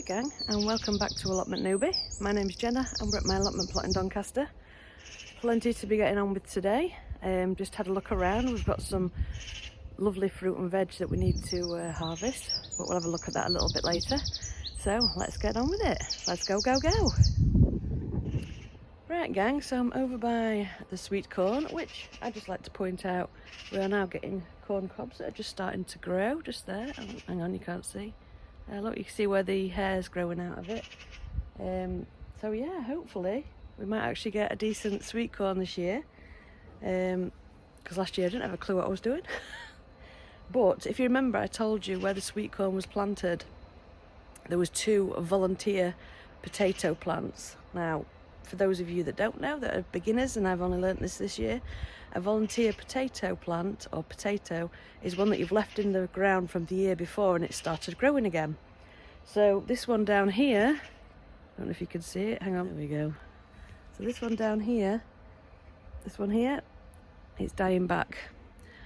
Hi gang, and welcome back to Allotment Newbie. My name's Jenna and we're at my allotment plot in Doncaster. Plenty to be getting on with today. Just had a look around. We've got some lovely fruit and veg that we need to harvest, but we'll have a look at that a little bit later. So let's get on with it. Let's go. Right gang, so I'm over by the sweet corn, which I just like to point out we are now getting corn cobs that are just starting to grow just there. Oh, hang on, you can't see. Look, you can see where the hair's growing out of it. So yeah, hopefully we might actually get a decent sweet corn this year, because last year I didn't have a clue what I was doing. But if you remember, I told you where the sweet corn was planted, there was 2 volunteer potato plants. Now, for those of you that don't know, that are beginners, and I've only learnt this year, a volunteer potato plant, or potato, is one that you've left in the ground from the year before and it started growing again. So this one down here, I don't know if you can see it, hang on, there we go. So this one down here, this one here, it's dying back.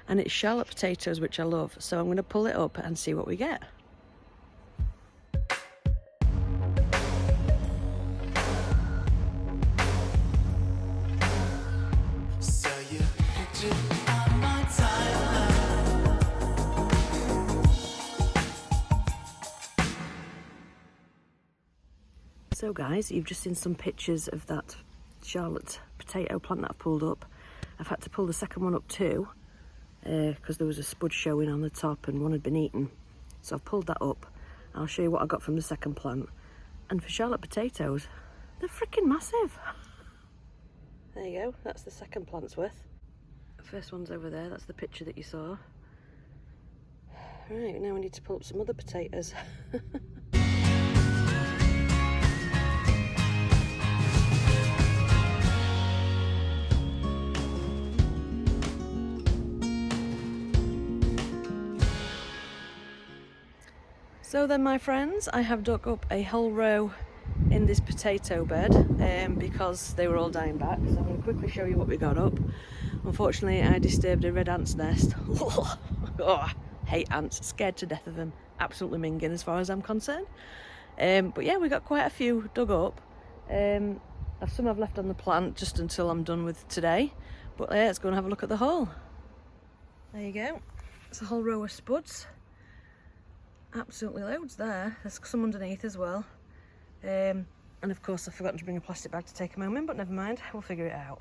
And it's Charlotte potatoes, which I love, so I'm going to pull it up and see what we get. So guys, you've just seen some pictures of that Charlotte potato plant that I've pulled up. I've had to pull the second one up too, because there was a spud showing on the top and one had been eaten. So I've pulled that up. I'll show you what I got from the second plant. And for Charlotte potatoes, they're freaking massive. There you go, that's the second plant's worth. The first one's over there, that's the picture that you saw. Right, now we need to pull up some other potatoes. So then, my friends, I have dug up a whole row in this potato bed because they were all dying back. So I'm going to quickly show you what we got up. Unfortunately, I disturbed a red ant's nest. Oh, hate ants, scared to death of them. Absolutely minging as far as I'm concerned. But yeah, we got quite a few dug up. Some I've left on the plant just until I'm done with today. But yeah, let's go and have a look at the haul. There you go. It's a whole row of spuds. Absolutely loads there. There's some underneath as well. And of course I've forgotten to bring a plastic bag to take them home in, but never mind, we'll figure it out.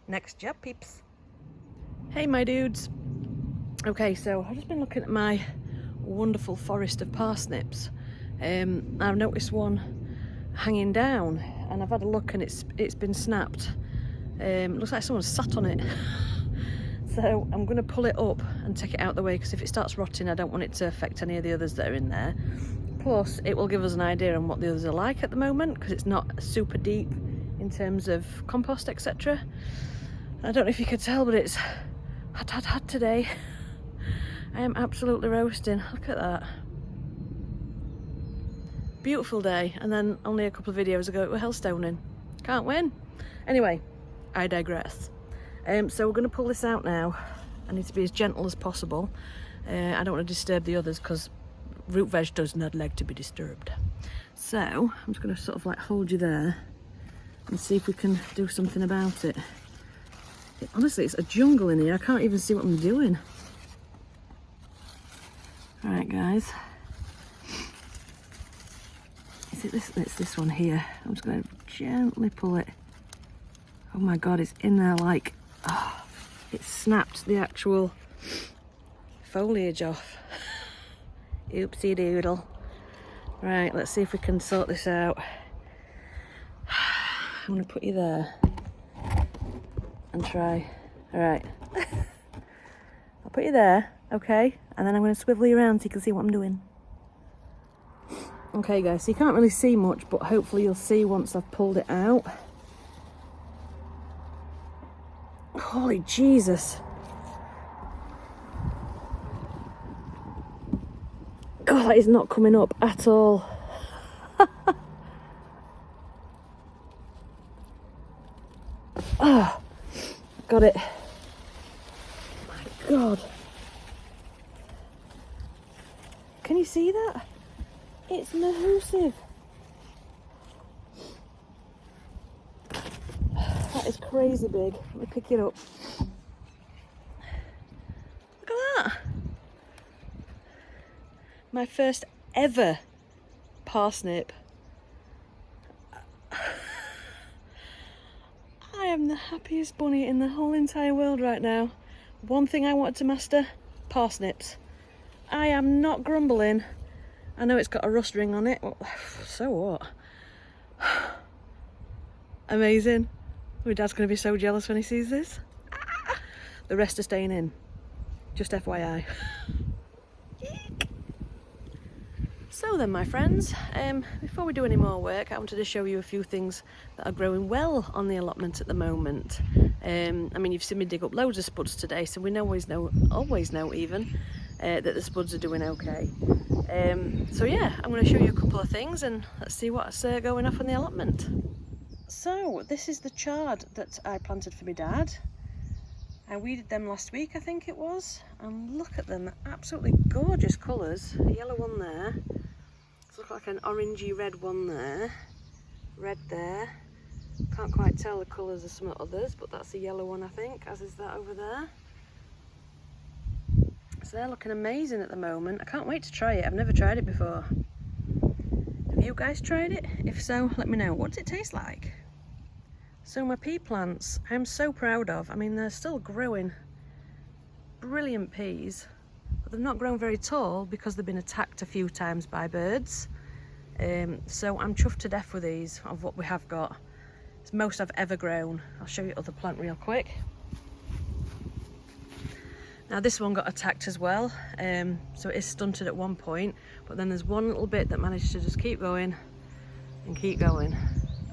Next job, peeps. Hey my dudes. Okay, so I've just been looking at my wonderful forest of parsnips. I've noticed one hanging down and I've had a look and it's been snapped. Looks like someone sat on it. So I'm going to pull it up and take it out the way, because if it starts rotting I don't want it to affect any of the others that are in there. Plus it will give us an idea on what the others are like at the moment, because it's not super deep in terms of compost, etc. I don't know if you could tell, but it's hot today. I am absolutely roasting. Look at that. Beautiful day, and then only a couple of videos ago it was hailstoning. Can't win. Anyway, I digress. So we're going to pull this out now. I need to be as gentle as possible. I don't want to disturb the others because root veg does not like to be disturbed. So I'm just going to sort of like hold you there and see if we can do something about it. Honestly, it's a jungle in here. I can't even see what I'm doing. Alright guys. Is it this? It's this one here. I'm just going to gently pull it. Oh my god, it's in there like... Oh, it snapped the actual foliage off. Oopsie doodle. Right, let's see if we can sort this out. I'm going to put you there and try. Alright. I'll put you there, okay? And then I'm going to swivel you around so you can see what I'm doing. Okay guys, so you can't really see much, but hopefully you'll see once I've pulled it out. Holy Jesus. Oh, that is not coming up at all. Oh, got it. My God. Can you see that? It's massive. That is crazy big. Let me pick it up. Look at that. My first ever parsnip. I am the happiest bunny in the whole entire world right now. One thing I wanted to master, parsnips. I am not grumbling. I know it's got a rust ring on it. Well, so what? Amazing. My dad's going to be so jealous when he sees this. The rest are staying in. Just FYI. So then, my friends, before we do any more work, I wanted to show you a few things that are growing well on the allotment at the moment. I mean, you've seen me dig up loads of spuds today, so we always know even, that the spuds are doing okay. So yeah, I'm going to show you a couple of things and let's see what's going off on the allotment. So, this is the chard that I planted for my dad. I weeded them last week, I think it was, and look at them, they're absolutely gorgeous colours. A yellow one there. Looks like an orangey red one there, red there. Can't quite tell the colours of some others, but that's a yellow one I think, as is that over there. So they're looking amazing at the moment. I can't wait to try it. I've never tried it before. Have you guys tried it? If so, let me know. What does it taste like? So my pea plants, I'm so proud of. I mean, they're still growing brilliant peas. But they've not grown very tall because they've been attacked a few times by birds. So I'm chuffed to death with these, of what we have got. It's the most I've ever grown. I'll show you other plant real quick. Now this one got attacked as well, so it is stunted at one point, but then there's one little bit that managed to just keep going and keep going.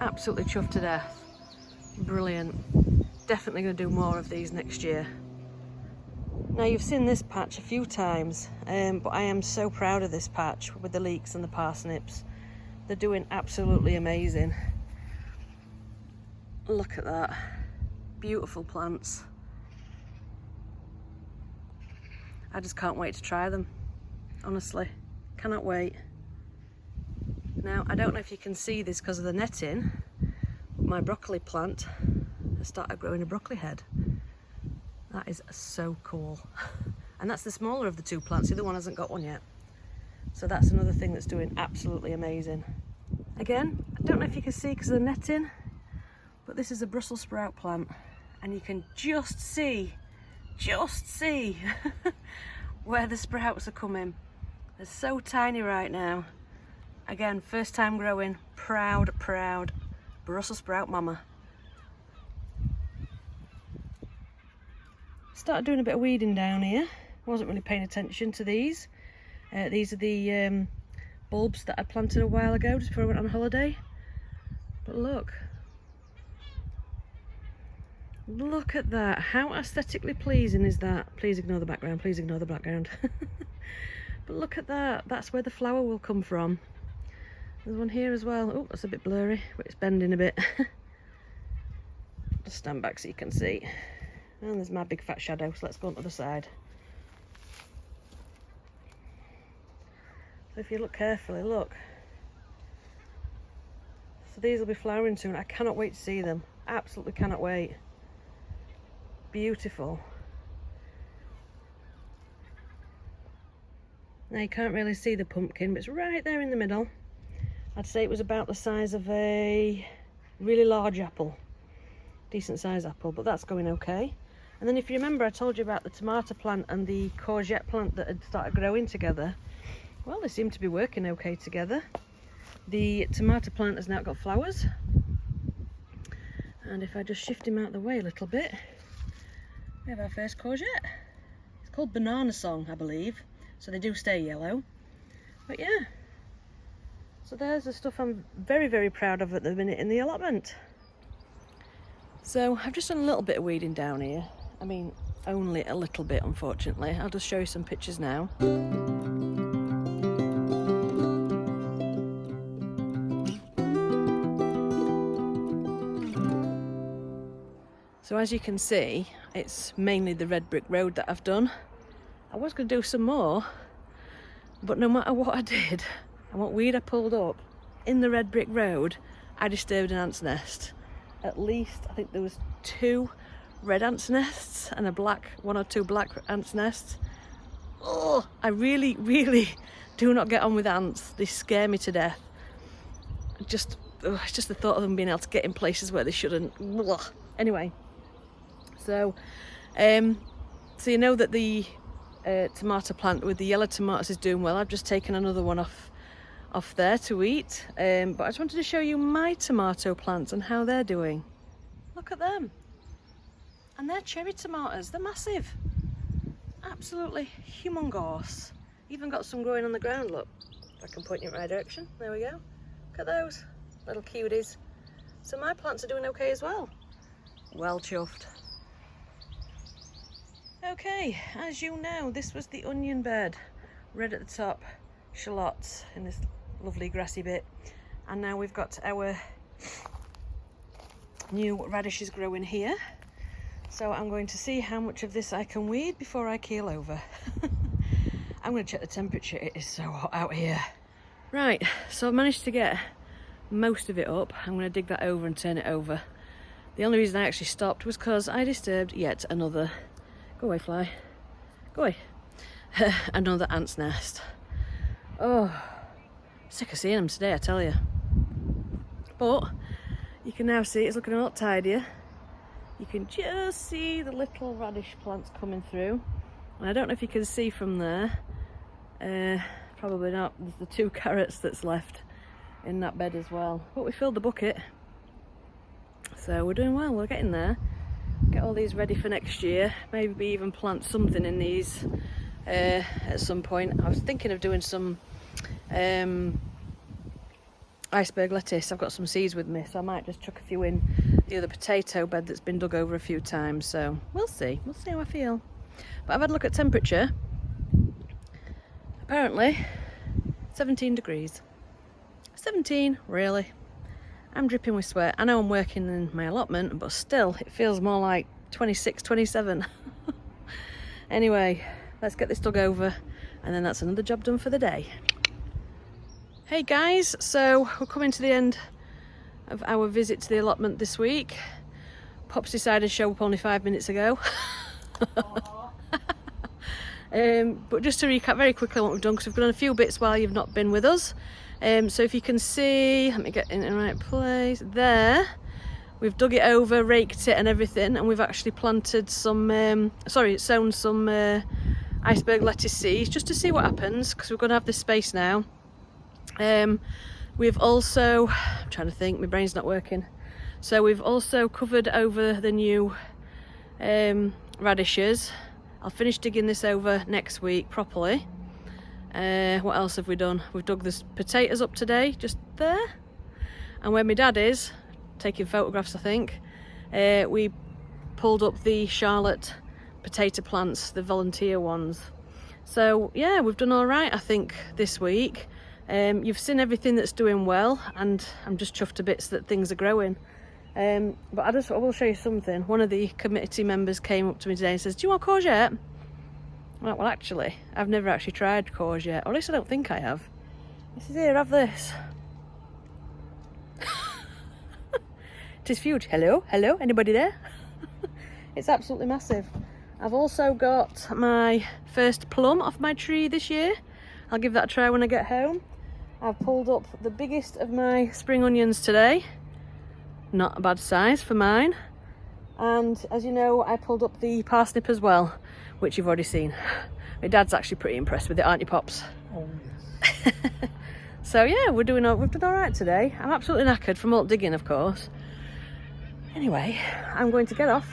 Absolutely chuffed to death. Brilliant. Definitely going to do more of these next year. Now you've seen this patch a few times, but I am so proud of this patch with the leeks and the parsnips. They're doing absolutely amazing. Look at that. Beautiful plants. I just can't wait to try them. Honestly, cannot wait. Now, I don't know if you can see this because of the netting, but my broccoli plant has started growing a broccoli head. That is so cool. And that's the smaller of the two plants. The other one hasn't got one yet. So that's another thing that's doing absolutely amazing. Again, I don't know if you can see because of the netting, but this is a Brussels sprout plant. And you can just see where the sprouts are coming. They're so tiny right now. Again, first time growing, proud Brussels sprout mama. Started doing a bit of weeding down here. Wasn't really paying attention to these. These are the bulbs that I planted a while ago just before I went on holiday. But look at that. How aesthetically pleasing is that? Please ignore the background, please ignore the background. But look at that, that's where the flower will come from. There's one here as well. Oh, that's a bit blurry, but it's bending a bit. Just stand back so you can see. And there's my big fat shadow, so let's go on the other side. So if you look carefully, look. So these will be flowering soon. I cannot wait to see them. Absolutely cannot wait. Beautiful. Now you can't really see the pumpkin, but it's right there in the middle. I'd say it was about the size of a really large apple. Decent size apple, but that's going okay. And then if you remember, I told you about the tomato plant and the courgette plant that had started growing together. Well, they seem to be working okay together. The tomato plant has now got flowers. And if I just shift him out of the way a little bit, we have our first courgette. It's called Banana Song, I believe. So they do stay yellow. But yeah. So there's the stuff I'm very proud of at the minute in the allotment. So I've just done a little bit of weeding down here. I mean, only a little bit, unfortunately. I'll just show you some pictures now. So as you can see, it's mainly the red brick road that I've done. I was going to do some more, but no matter what I did, And what weed I pulled up in the red brick road, I disturbed an ant's nest. At least, I think there was 2 red ants nests and 1 or 2 black ants nests. Oh, I really, really do not get on with ants. They scare me to death. It's just the thought of them being able to get in places where they shouldn't. Ugh. Anyway, so you know that the tomato plant with the yellow tomatoes is doing well. I've just taken another one off there to eat, but I just wanted to show you my tomato plants and how they're doing. Look at them. And they're cherry tomatoes. They're massive. Absolutely humongous. Even got some growing on the ground, look. If I can point you in the right direction. There we go. Look at those little cuties. So my plants are doing okay as well. Well chuffed. Okay, as you know, this was the onion bed. Red at the top, shallots in this lovely grassy bit. And now we've got our new radishes growing here. So I'm going to see how much of this I can weed before I keel over. I'm going to check the temperature. It is so hot out here. Right, so I've managed to get most of it up. I'm going to dig that over and turn it over. The only reason I actually stopped was because I disturbed yet another... Go away, fly. Go away. Another ant's nest. Oh, sick of seeing them today, I tell you. But you can now see it's looking a lot tidier. You can just see the little radish plants coming through. And I don't know if you can see from there. Probably not. There's the 2 carrots that's left in that bed as well. But we filled the bucket. So we're doing well, we're getting there. Get all these ready for next year. Maybe even plant something in these at some point. I was thinking of doing some iceberg lettuce. I've got some seeds with me, so I might just chuck a few in the other potato bed that's been dug over a few times. So we'll see how I feel. But I've had a look at temperature. Apparently 17 degrees. 17, really? I'm dripping with sweat. I know I'm working in my allotment, but still it feels more like 26, 27. Anyway, let's get this dug over and then that's another job done for the day. Hey guys, so we're coming to the end of our visit to the allotment this week. Pops decided to show up only 5 minutes ago. But just to recap very quickly what we've done, because we've done a few bits while you've not been with us. So if you can see, let me get in the right place, there, we've dug it over, raked it and everything, and we've actually planted some, sown some iceberg lettuce seeds, just to see what happens, because we're going to have this space now. We've also, I'm trying to think, my brain's not working. So we've also covered over the new radishes. I'll finish digging this over next week properly. What else have we done? We've dug the potatoes up today, just there. And where my dad is, taking photographs I think, we pulled up the Charlotte potato plants, the volunteer ones. So yeah, we've done all right I think this week. You've seen everything that's doing well, and I'm just chuffed to bits that things are growing. But I will show you something. One of the committee members came up to me today and says, do you want courgette? I'm like, well actually, I've never actually tried courgette, or at least I don't think I have. He says, here, have this. It is huge. Hello, anybody there? It's absolutely massive. I've also got my first plum off my tree this year. I'll give that a try when I get home. I've pulled up the biggest of my spring onions today. Not a bad size for mine. And as you know, I pulled up the parsnip as well, which you've already seen. My dad's actually pretty impressed with it, aren't you, Pops? Oh, yes. So yeah, we've done all right today. I'm absolutely knackered from all digging, of course. Anyway, I'm going to get off.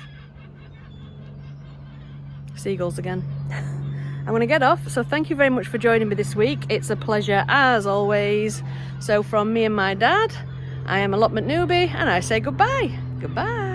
Seagulls again. I'm going to get off, so thank you very much for joining me this week. It's a pleasure as always. So from me and my dad, I am Allotment Newbie, and I say goodbye. Goodbye.